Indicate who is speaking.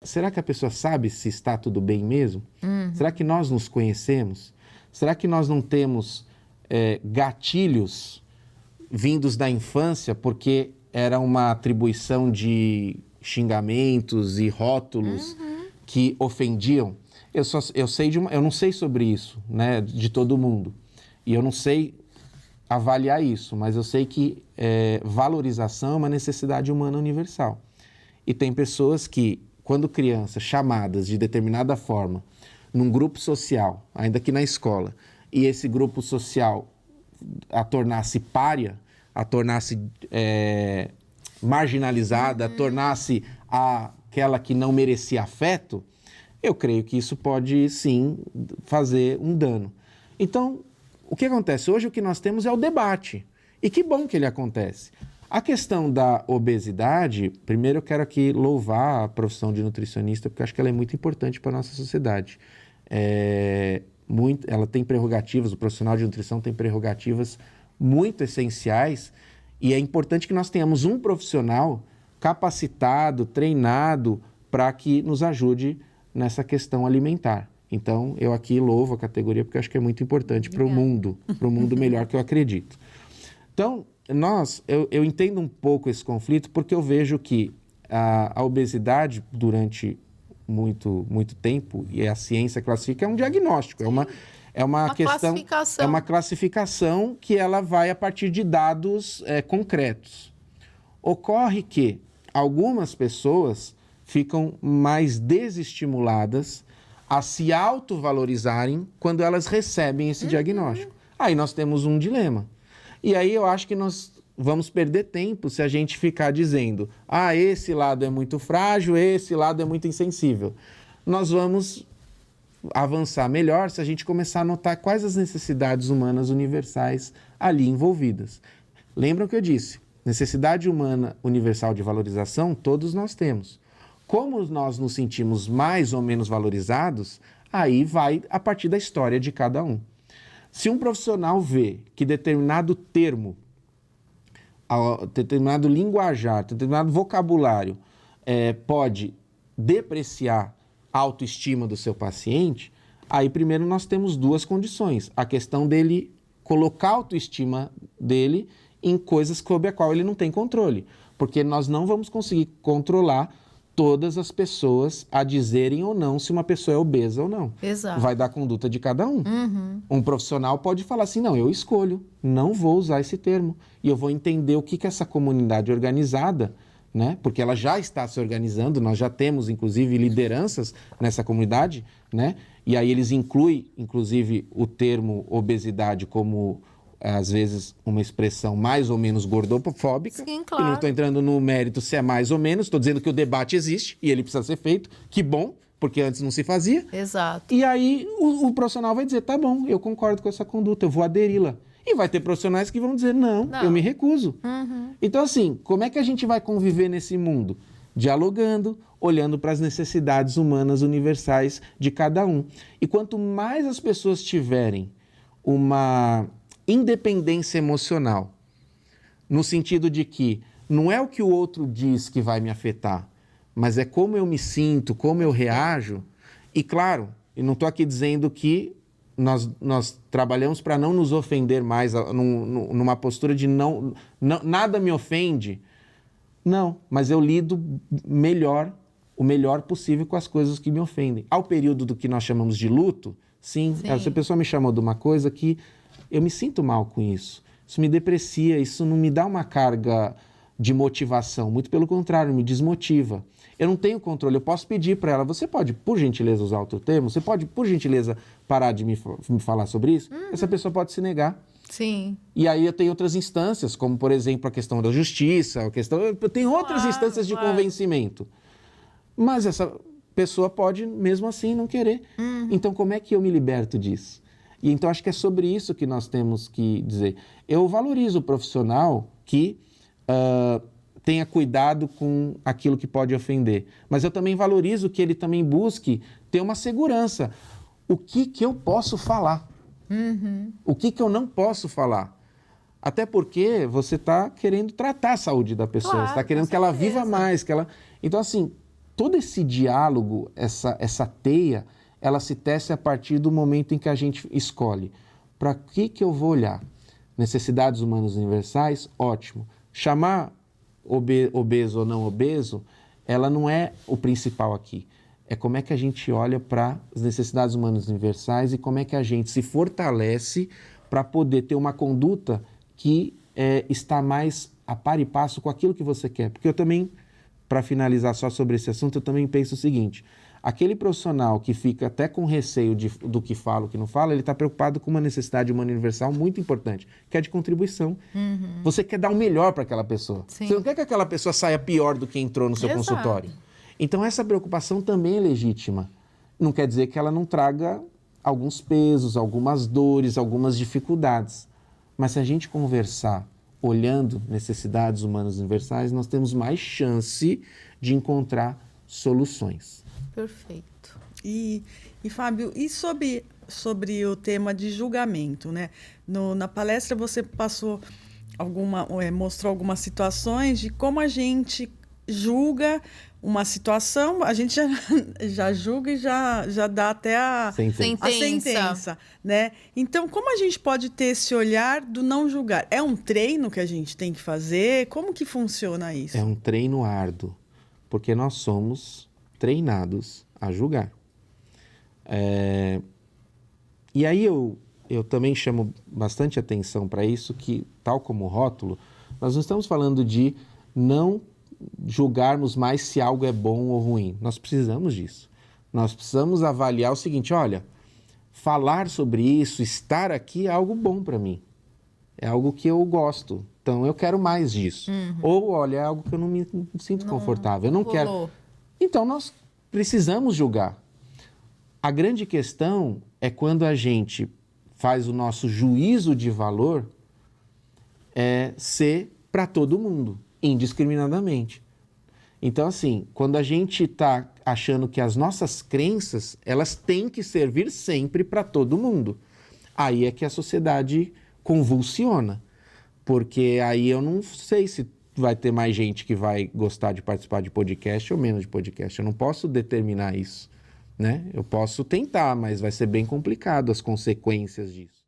Speaker 1: Será que a pessoa sabe se está tudo bem mesmo? Será que nós nos conhecemos? Será que nós não temos gatilhos vindos da infância porque era uma atribuição de xingamentos e rótulos que ofendiam? Eu não sei sobre isso, né, de todo mundo. E eu não sei avaliar isso, mas eu sei que valorização é uma necessidade humana universal. E tem pessoas que, quando crianças, chamadas de determinada forma, num grupo social, ainda que na escola, e esse grupo social a tornasse pária, a tornasse marginalizada, a tornasse aquela que não merecia afeto, eu creio que isso pode, sim, fazer um dano. Então, o que acontece? Hoje o que nós temos é o debate. E que bom que ele acontece. A questão da obesidade, primeiro eu quero aqui louvar a profissão de nutricionista, porque eu acho que ela é muito importante para a nossa sociedade. Ela tem prerrogativas, o profissional de nutrição tem prerrogativas muito essenciais, e é importante que nós tenhamos um profissional capacitado, treinado, para que nos ajude nessa questão alimentar. Então, eu aqui louvo a categoria, porque eu acho que é muito importante para o mundo melhor que eu acredito. Então, eu entendo um pouco esse conflito, porque eu vejo que a obesidade, durante muito tempo, e a ciência classifica, é um diagnóstico, é uma questão,
Speaker 2: classificação.
Speaker 1: É uma classificação que ela vai a partir de dados concretos. Ocorre que algumas pessoas ficam mais desestimuladas a se autovalorizarem quando elas recebem esse diagnóstico. Aí nós temos um dilema. E aí eu acho que nós vamos perder tempo se a gente ficar dizendo: esse lado é muito frágil, esse lado é muito insensível. Nós vamos avançar melhor se a gente começar a notar quais as necessidades humanas universais ali envolvidas. Lembram que eu disse? Necessidade humana universal de valorização, todos nós temos. Como nós nos sentimos mais ou menos valorizados, aí vai a partir da história de cada um. Se um profissional vê que determinado termo, determinado linguajar, determinado vocabulário pode depreciar a autoestima do seu paciente, aí primeiro nós temos duas condições. A questão dele colocar a autoestima dele em coisas sobre a qual ele não tem controle. Porque nós não vamos conseguir controlar todas as pessoas a dizerem ou não se uma pessoa é obesa ou não.
Speaker 2: Exato.
Speaker 1: Vai dar conduta de cada um. Um profissional pode falar assim: não, eu escolho, não vou usar esse termo. E eu vou entender o que essa comunidade organizada, né? Porque ela já está se organizando, nós já temos, inclusive, lideranças nessa comunidade, né? E aí eles incluem, inclusive, o termo obesidade como, às vezes, uma expressão mais ou menos gordofóbica.
Speaker 2: Sim, claro.
Speaker 1: E não estou entrando no mérito se é mais ou menos, estou dizendo que o debate existe e ele precisa ser feito. Que bom, porque antes não se fazia.
Speaker 2: Exato.
Speaker 1: E aí o profissional vai dizer: tá bom, eu concordo com essa conduta, eu vou aderi-la. E vai ter profissionais que vão dizer: não. Eu me recuso. Então, assim, como é que a gente vai conviver nesse mundo? Dialogando, olhando para as necessidades humanas universais de cada um. E quanto mais as pessoas tiverem uma independência emocional, no sentido de que não é o que o outro diz que vai me afetar, mas é como eu me sinto, como eu reajo. E claro, eu não estou aqui dizendo que nós trabalhamos para não nos ofender mais, numa postura de nada me ofende. Não, mas eu lido o melhor possível com as coisas que me ofendem. Ao período do que nós chamamos de luto, sim. Essa pessoa me chamou de uma coisa que eu me sinto mal com isso. Isso me deprecia, isso não me dá uma carga de motivação. Muito pelo contrário, me desmotiva. Eu não tenho controle. Eu posso pedir para ela: você pode, por gentileza, usar outro termo? Você pode, por gentileza, parar de me falar sobre isso? Essa pessoa pode se negar.
Speaker 2: Sim.
Speaker 1: E aí eu tenho outras instâncias, como, por exemplo, a questão da justiça, eu tenho outras instâncias de convencimento. Mas essa pessoa pode, mesmo assim, não querer. Então, como é que eu me liberto disso? E então, acho que é sobre isso que nós temos que dizer. Eu valorizo o profissional que tenha cuidado com aquilo que pode ofender. Mas eu também valorizo que ele também busque ter uma segurança. O que eu posso falar? O que eu não posso falar? Até porque você está querendo tratar a saúde da pessoa,
Speaker 2: Claro,
Speaker 1: você está querendo
Speaker 2: com
Speaker 1: que ela
Speaker 2: certeza.
Speaker 1: viva mais, que ela... Então, assim, todo esse diálogo, essa teia, ela se tece a partir do momento em que a gente escolhe. Para que eu vou olhar? Necessidades humanas universais? Ótimo. Chamar obeso ou não obeso, ela não é o principal aqui. É como é que a gente olha para as necessidades humanas universais e como é que a gente se fortalece para poder ter uma conduta que está mais a par e passo com aquilo que você quer. Porque eu também, para finalizar só sobre esse assunto, eu também penso o seguinte: aquele profissional que fica até com receio do que fala, o que não fala, ele está preocupado com uma necessidade humana universal muito importante, que é de contribuição. Você quer dar o melhor para aquela pessoa. Sim. Você não quer que aquela pessoa saia pior do que entrou no seu consultório. Então, essa preocupação também é legítima. Não quer dizer que ela não traga alguns pesos, algumas dores, algumas dificuldades. Mas se a gente conversar olhando necessidades humanas universais, nós temos mais chance de encontrar soluções.
Speaker 2: Perfeito.
Speaker 3: E Fábio, e sobre o tema de julgamento, né? Na palestra você mostrou algumas situações de como a gente julga uma situação, a gente já julga e já dá até a sentença, né? Então, como a gente pode ter esse olhar do não julgar? É um treino que a gente tem que fazer? Como que funciona isso?
Speaker 1: É um treino árduo, porque nós somos treinados a julgar. E aí eu também chamo bastante atenção para isso, que, tal como o rótulo, nós não estamos falando de não julgarmos mais se algo é bom ou ruim. Nós precisamos disso. Nós precisamos avaliar o seguinte: olha, falar sobre isso, estar aqui é algo bom para mim. É algo que eu gosto. Então, eu quero mais disso. Ou, olha, é algo que eu não me sinto confortável. Eu não quero. Então, nós precisamos julgar. A grande questão é quando a gente faz o nosso juízo de valor ser para todo mundo, indiscriminadamente. Então, assim, quando a gente está achando que as nossas crenças, elas têm que servir sempre para todo mundo, aí é que a sociedade convulsiona. Porque aí eu não sei se vai ter mais gente que vai gostar de participar de podcast ou menos de podcast. Eu não posso determinar isso, né? Eu posso tentar, mas vai ser bem complicado as consequências disso.